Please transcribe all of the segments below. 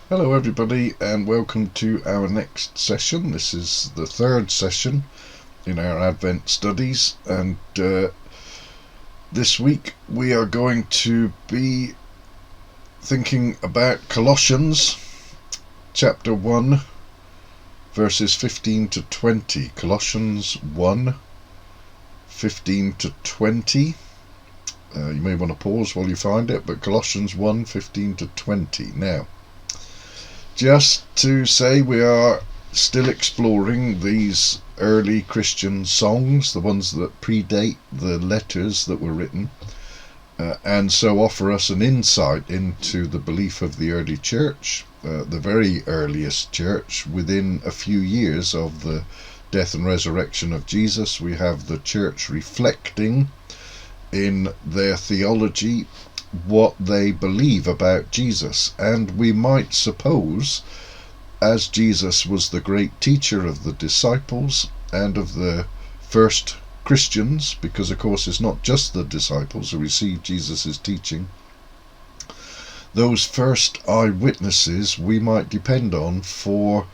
Hello everybody and welcome to our next session. This is the third session in our Advent studies, and this week we are going to be thinking about Colossians chapter 1 verses 15 to 20. Colossians 1 15 to 20. You may want to pause while you find it, but Colossians 1 15 to 20. Now, just to say, we are still exploring these early Christian songs, the ones that predate the letters that were written, and so offer us an insight into the belief of the early church, the very earliest church. Within a few years of the death and resurrection of Jesus, we have the church reflecting in their theology what they believe about Jesus. And we might suppose, as Jesus was the great teacher of the disciples and of the first Christians, because of course it's not just the disciples who received Jesus' teaching, those first eyewitnesses we might depend on for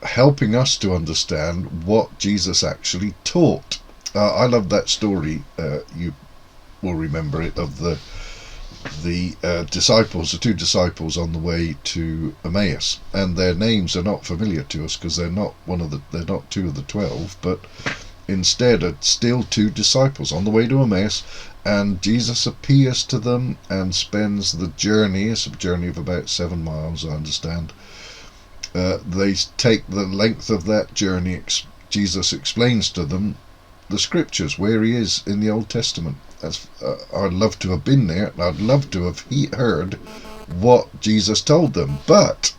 helping us to understand what Jesus actually taught. I love that story, you will remember it, of the disciples, the two disciples on the way to Emmaus, and their names are not familiar to us because they're not two of the 12, but instead are still two disciples on the way to Emmaus, and Jesus appears to them and spends the journey. It's a journey of about 7 miles, I understand. They take the length of that journey. Jesus explains to them the scriptures, where he is in the Old Testament. I'd love to have been there, and I'd love to have heard what Jesus told them. But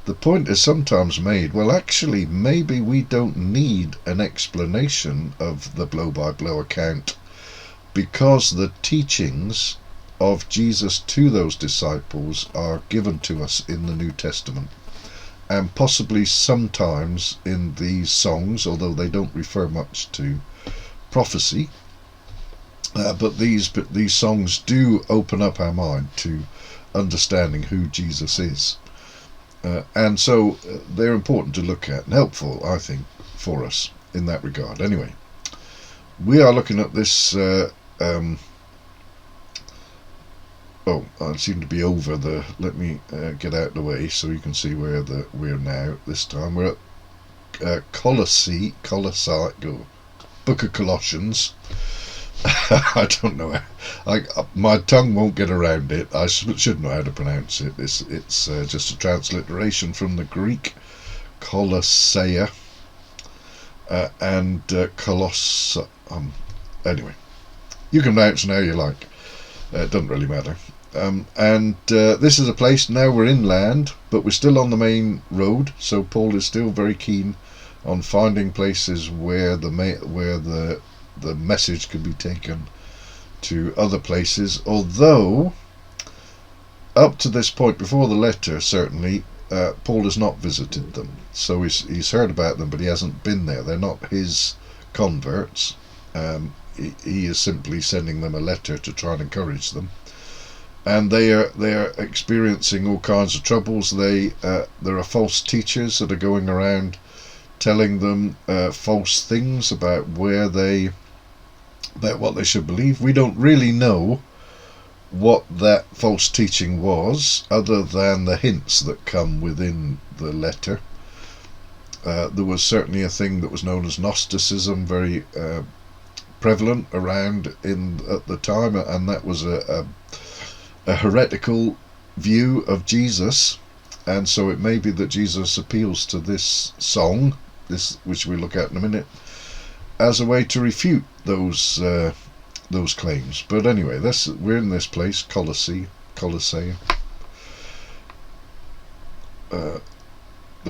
the point is sometimes made, well, actually, maybe we don't need an explanation of the blow-by-blow account, because the teachings of Jesus to those disciples are given to us in the New Testament, and possibly sometimes in these songs, although they don't refer much to prophecy. But these songs do open up our mind to understanding who Jesus is, and so they're important to look at and helpful, I think, for us in that regard. Anyway, we are looking at this. I seem to be over the. Let me get out of the way so you can see where we're now. This time we're at Colossae, Book of Colossians. I don't know. My tongue won't get around it. I should know how to pronounce it. It's just a transliteration from the Greek Colossae and Coloss. Anyway, you can pronounce it how you like. It doesn't really matter. This is a place, now we're inland, but we're still on the main road. So Paul is still very keen on finding places where the message could be taken to other places, although up to this point, before the letter, certainly Paul has not visited them. So he's heard about them, but he hasn't been there. They're not his converts. He is simply sending them a letter to try and encourage them, and they are experiencing all kinds of troubles. There are false teachers that are going around telling them false things about what they should believe. We don't really know what that false teaching was, other than the hints that come within the letter. There was certainly a thing that was known as Gnosticism, very prevalent around at the time, and that was a heretical view of Jesus. And so it may be that Jesus appeals to this song, which we'll look at in a minute, as a way to refute those claims. But anyway, we're in this place, Colossae. The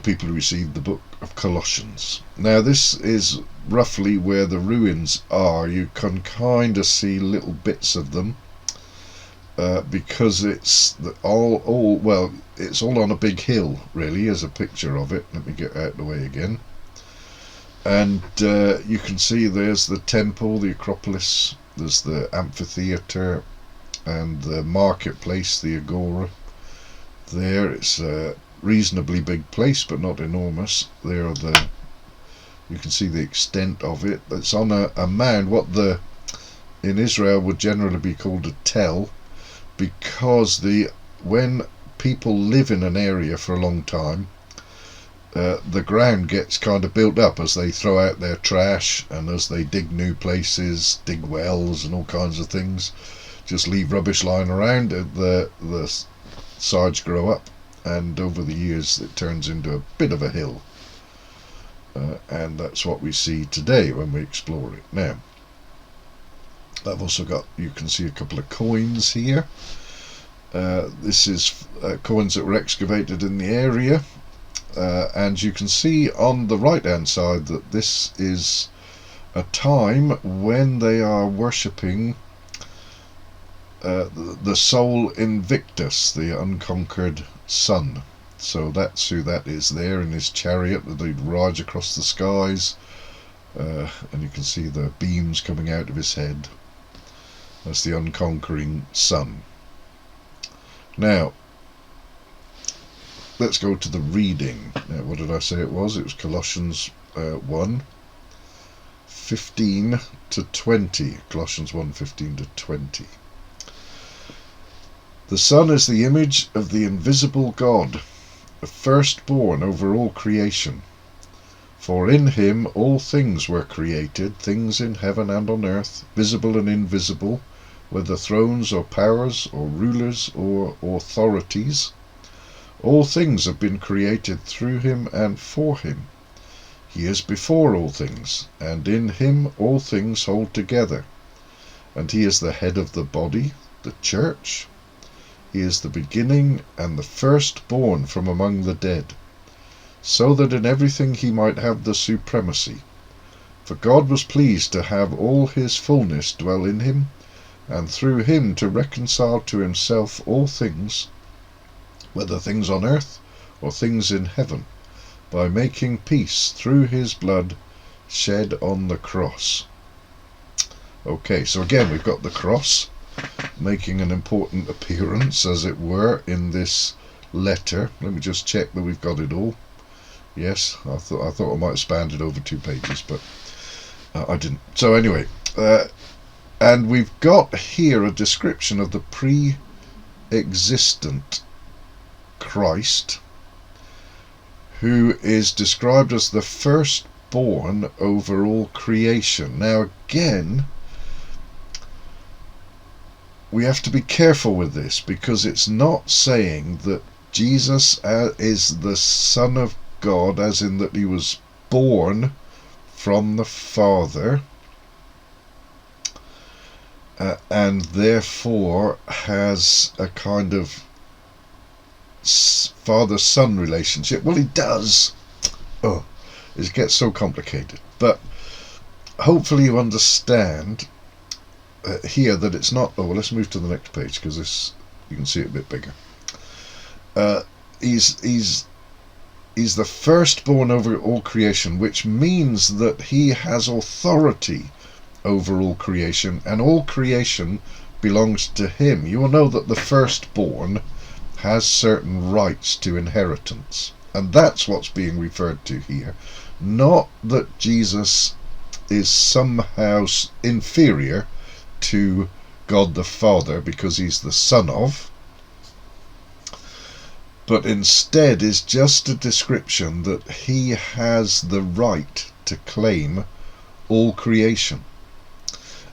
people who received the book of Colossians. Now, this is roughly where the ruins are. You can kind of see little bits of them, because it's it's all on a big hill, really. Here's a picture of it. Let me get out of the way again. And you can see there's the temple, the Acropolis, there's the amphitheatre, and the marketplace, the Agora, there. It's a reasonably big place, but not enormous. There are you can see the extent of it. It's on a mound, what in Israel would generally be called a tell, because when people live in an area for a long time, the ground gets kind of built up as they throw out their trash and as they dig new places, dig wells and all kinds of things, just leave rubbish lying around. The sides grow up, and over the years it turns into a bit of a hill, and that's what we see today when we explore it. Now, I've also got, you can see a couple of coins here. This is coins that were excavated in the area, and you can see on the right hand side that this is a time when they are worshipping the Sol Invictus, the unconquered sun. So that's who that is there in his chariot that he rides across the skies, and you can see the beams coming out of his head. That's the unconquering sun. Now, let's go to the reading. Now, what did I say it was? It was Colossians 1:15 to 20. Colossians 1:15 to 20. The Son is the image of the invisible God, the firstborn over all creation. For in him all things were created, things in heaven and on earth, visible and invisible, whether thrones or powers or rulers or authorities. All things have been created through him and for him. He is before all things, and in him all things hold together. And he is the head of the body, the church. He is the beginning and the firstborn from among the dead, so that in everything he might have the supremacy. For God was pleased to have all his fullness dwell in him, and through him to reconcile to himself all things, whether things on earth or things in heaven, by making peace through his blood shed on the cross. Okay, so again we've got the cross making an important appearance, as it were, in this letter. Let me just check that we've got it all. Yes, I thought I might have spanned it over 2 pages, but I didn't. So anyway, and we've got here a description of the pre-existent Christ, who is described as the firstborn over all creation. Now again, we have to be careful with this, because it's not saying that Jesus is the Son of God, as in that he was born from the Father, and therefore has a kind of father-son relationship. Well, he does. Oh, it gets so complicated. But hopefully you understand here that it's not. Oh, well, let's move to the next page, because this, you can see it a bit bigger. He's the firstborn over all creation, which means that he has authority over all creation, and all creation belongs to him. You will know that the firstborn has certain rights to inheritance, and that's what's being referred to here. Not that Jesus is somehow inferior to God the Father because he's the son of, but instead is just a description that he has the right to claim all creation.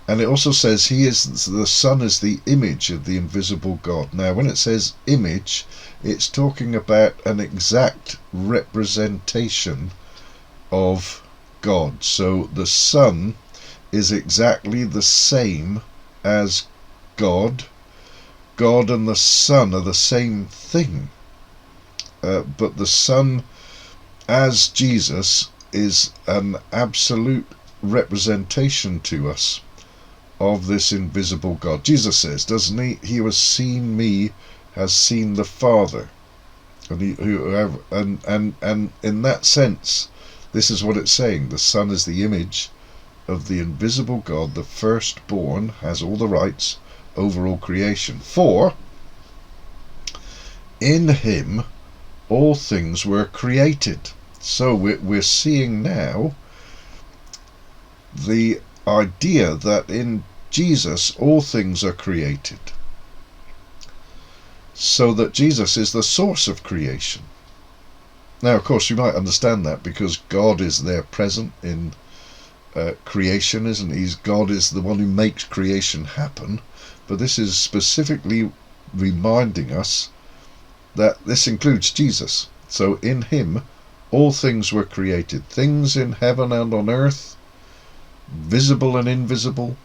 And it also says the Son is the image of the invisible God. Now when it says image, it's talking about an exact representation of God. So the Son is exactly the same as God. God and the Son are the same thing. But the Son, as Jesus, is an absolute representation to us of this invisible God. Jesus says, doesn't he? He who has seen me has seen the Father. And in that sense, this is what it's saying. The Son is the image of the invisible God, the firstborn, has all the rights over all creation. For in him all things were created. So we're seeing now the idea that in Jesus all things are created, so that Jesus is the source of creation. Now, of course, you might understand that because God is there present in creation, isn't he? God is the one who makes creation happen. But this is specifically reminding us that this includes Jesus. So in him all things were created, things in heaven and on earth, visible and invisible,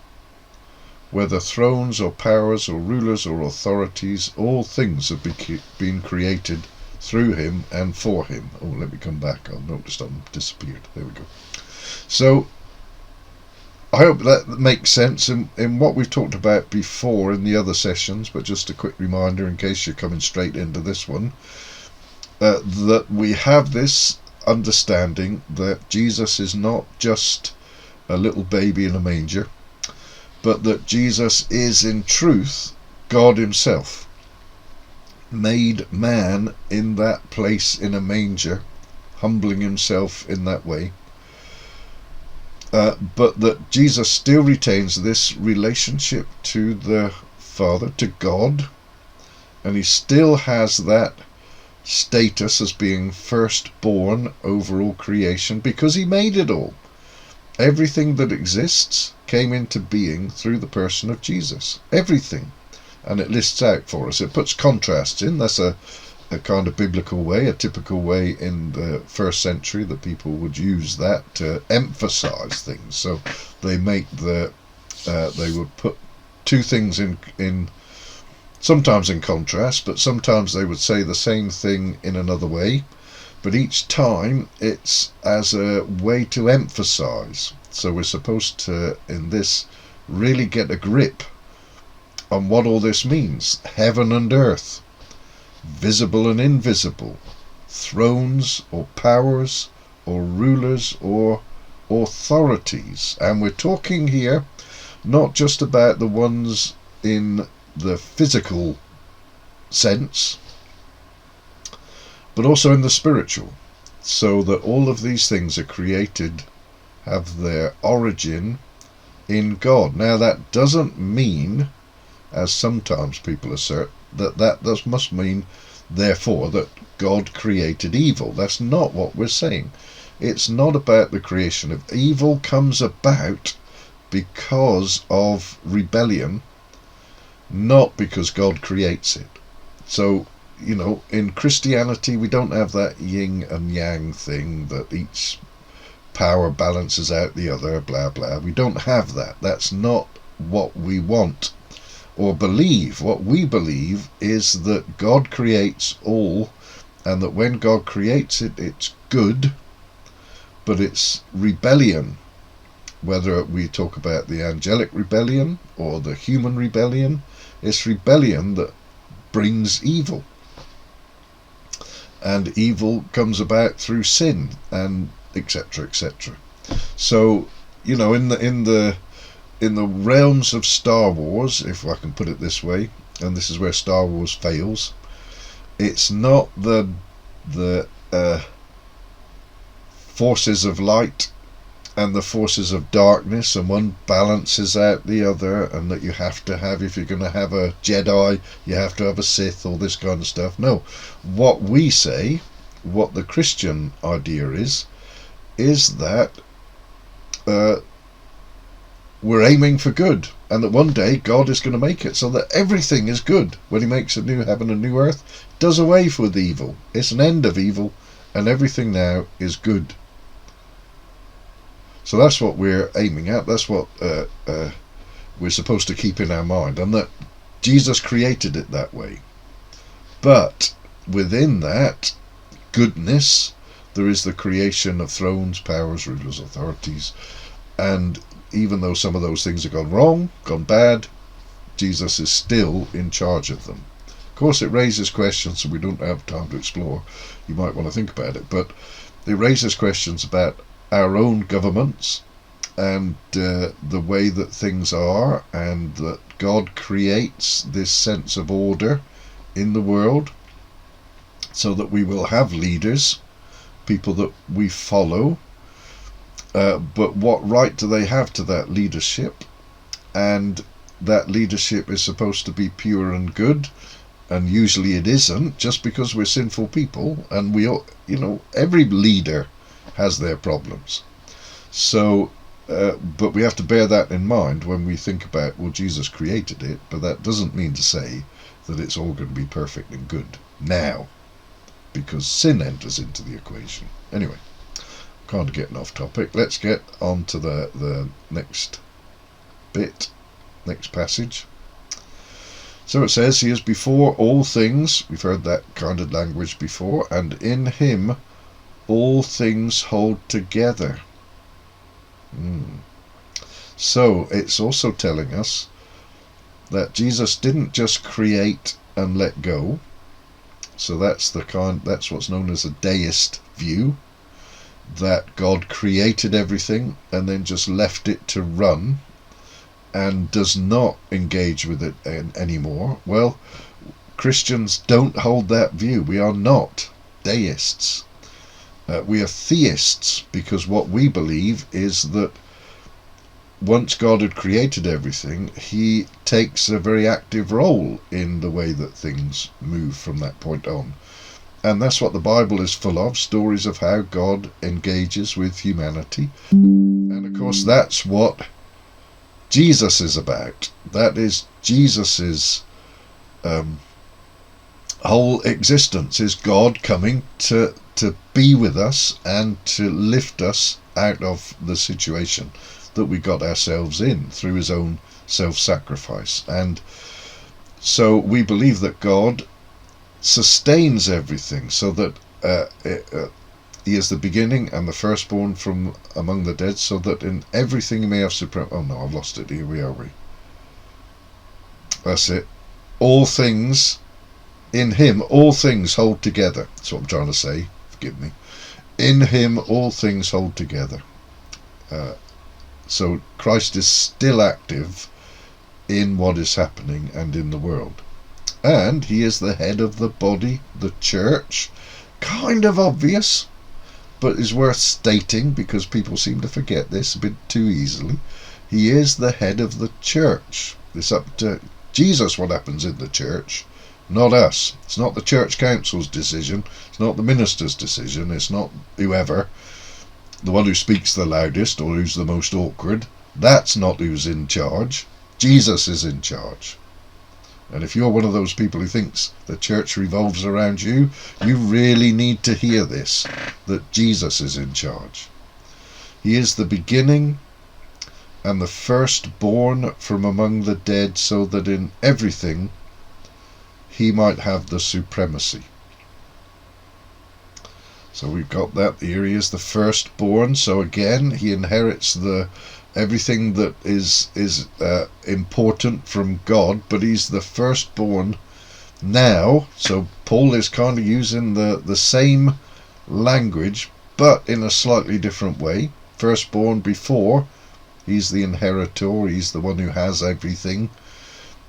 whether thrones or powers or rulers or authorities, all things have been created through him and for him. Oh, let me come back. I noticed I'm disappeared. There we go. So I hope that makes sense in what we've talked about before in the other sessions, but just a quick reminder in case you're coming straight into this one, that we have this understanding that Jesus is not just a little baby in a manger, but that Jesus is in truth God himself, made man in that place in a manger, humbling himself in that way, but that Jesus still retains this relationship to the Father, to God, and he still has that status as being firstborn over all creation because he made it all. Everything that exists came into being through the person of Jesus. Everything. And it lists out for us. It puts contrasts in. That's a kind of biblical way, a typical way in the first century that people would use that to emphasize things. So they make they would put two things in sometimes in contrast, but sometimes they would say the same thing in another way. But each time it's as a way to emphasize. So we're supposed to, in this, really get a grip on what all this means. Heaven and earth, visible and invisible, thrones or powers or rulers or authorities. And we're talking here not just about the ones in the physical sense, but also in the spiritual, so that all of these things are created, have their origin in God. Now that doesn't mean, as sometimes people assert, that must mean therefore that God created evil. That's not what we're saying. It's not about the creation of evil. Comes about because of rebellion, not because God creates it. So in Christianity we don't have that yin and yang thing that each power balances out the other, blah blah. We don't have that. That's not what we want or believe. What we believe is that God creates all, and that when God creates it, it's good, but it's rebellion, whether we talk about the angelic rebellion or the human rebellion, it's rebellion that brings evil. And evil comes about through sin, and etc., etc. So in the realms of Star Wars, if I can put it this way, and this is where Star Wars fails, it's not the forces of light and the forces of darkness, and one balances out the other, and that you have to have, if you're going to have a Jedi, you have to have a Sith, all this kind of stuff. No, what we say, what the Christian idea is that we're aiming for good, and that one day God is going to make it so that everything is good. When he makes a new heaven and new earth, does away with evil. It's an end of evil, and everything now is good. So that's what we're aiming at. That's what we're supposed to keep in our mind, and that Jesus created it that way. But within that goodness, there is the creation of thrones, powers, rulers, authorities, and even though some of those things have gone wrong, gone bad, Jesus is still in charge of them. Of course, it raises questions, and we don't have time to explore. You might want to think about it, but it raises questions about our own governments and the way that things are, and that God creates this sense of order in the world, so that we will have leaders, people that we follow, but what right do they have to that leadership? And that leadership is supposed to be pure and good, and usually it isn't, just because we're sinful people, and we all, every leader has their problems. So but we have to bear that in mind when we think about, well, Jesus created it, but that doesn't mean to say that it's all going to be perfect and good now, because sin enters into the equation. Anyway, kind of getting off topic. Let's get on to the next bit, next passage. So it says, he is before all things. We've heard that kind of language before. And in him all things hold together. So it's also telling us that Jesus didn't just create and let go. So that's what's known as a deist view, that God created everything and then just left it to run and does not engage with it anymore. Well, Christians don't hold that view. We are not deists. We are theists, because what we believe is that once God had created everything, he takes a very active role in the way that things move from that point on. And that's what the Bible is full of, stories of how God engages with humanity. And of course that's what Jesus is about. That is Jesus's whole existence, is God coming to be with us and to lift us out of the situation that we got ourselves in through his own self-sacrifice. And so we believe that God sustains everything, so that he is the beginning and the firstborn from among the dead, so that in everything he may have supreme... Oh no, I've lost it. Here we are. That's it. All things, in him, all things hold together. That's what I'm trying to say. Forgive me. In him, all things hold together. So Christ is still active in what is happening and in the world. And he is the head of the body, the church. Kind of obvious, but is worth stating because people seem to forget this a bit too easily. He is the head of the church. It's up to Jesus what happens in the church, not us. It's not the church council's decision. It's not the minister's decision. It's not whoever, the one who speaks the loudest or who's the most awkward. That's not who's in charge. Jesus is in charge. And if you're one of those people who thinks the church revolves around you, you really need to hear this, that Jesus is in charge. He is the beginning and the firstborn from among the dead, so that in everything he might have the supremacy. So we've got that here. He is the firstborn, so again he inherits everything that is important from God, but he's the firstborn now. So Paul is kind of using the same language, but in a slightly different way. Firstborn before, he's the inheritor, he's the one who has everything.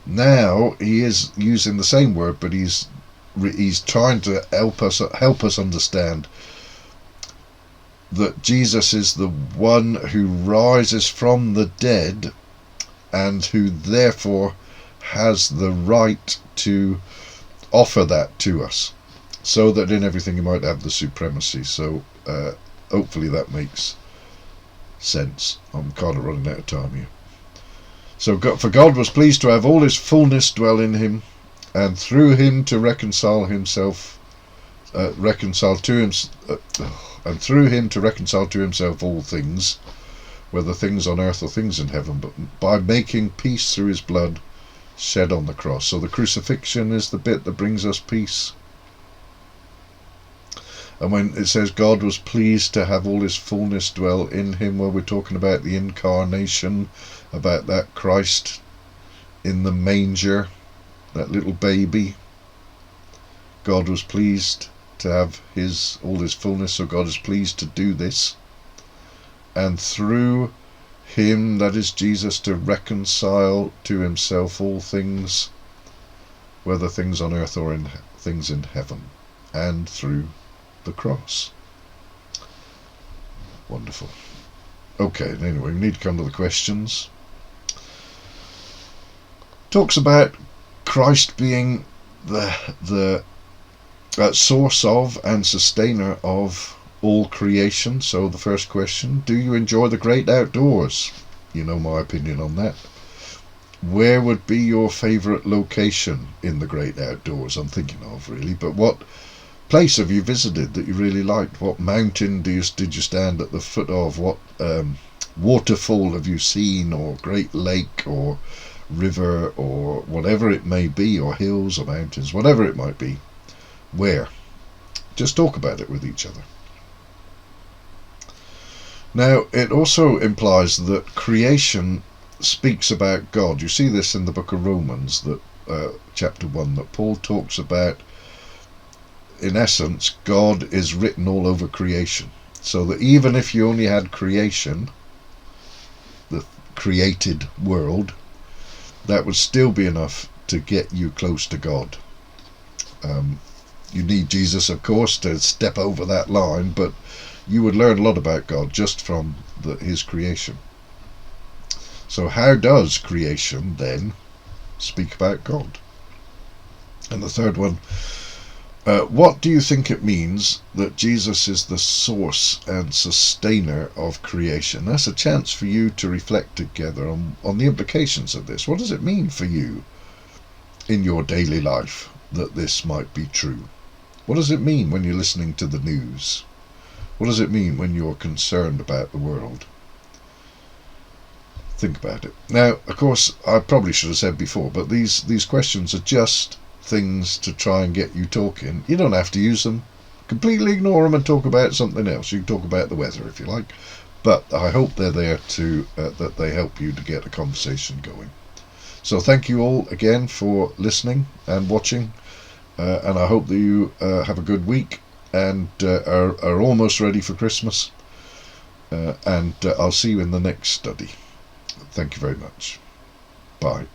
Now he is using the same word, but he's trying to help us understand that Jesus is the one who rises from the dead and who therefore has the right to offer that to us, so that in everything he might have the supremacy. So hopefully that makes sense. I'm kind of running out of time here. So for God was pleased to have all his fullness dwell in him, and through him to reconcile to himself all things, whether things on earth or things in heaven, but by making peace through his blood shed on the cross. So the crucifixion is the bit that brings us peace. And when it says God was pleased to have all his fullness dwell in him, well, we're talking about the incarnation, about that Christ in the manger, that little baby. God was pleased to have all his fullness, so God is pleased to do this, and through him, that is Jesus, to reconcile to himself all things, whether things on earth or things in heaven. and through the cross. Wonderful. Okay, anyway, we need to come to the questions. Talks about Christ being the source of and sustainer of all creation. So the first question, do you enjoy the great outdoors? You know my opinion on that. Where would be your favourite location in the great outdoors? I'm thinking of, really, but what place have you visited that you really liked? What mountain did you stand at the foot of? What waterfall have you seen, or great lake, or river, or whatever it may be, or hills or mountains, whatever it might be? Where? Just talk about it with each other. Now, it also implies that creation speaks about God. You see this in the book of Romans, that chapter 1, that Paul talks about, in essence, God is written all over creation. So that even if you only had creation, the created world, that would still be enough to get you close to God. You need Jesus, of course, to step over that line, but you would learn a lot about God just from his creation. So how does creation then speak about God? And the third one, what do you think it means that Jesus is the source and sustainer of creation? That's a chance for you to reflect together on the implications of this. What does it mean for you in your daily life that this might be true? What does it mean when you're listening to the news? What does it mean when you're concerned about the world? Think about it. Now, of course, I probably should have said before, but these questions are just things to try and get you talking. You don't have to use them. Completely ignore them and talk about something else. You can talk about the weather if you like, but I hope they're there to that they help you to get a conversation going. So thank you all again for listening and watching, and I hope that you have a good week and are almost ready for Christmas, and I'll see you in the next study. Thank you very much. Bye.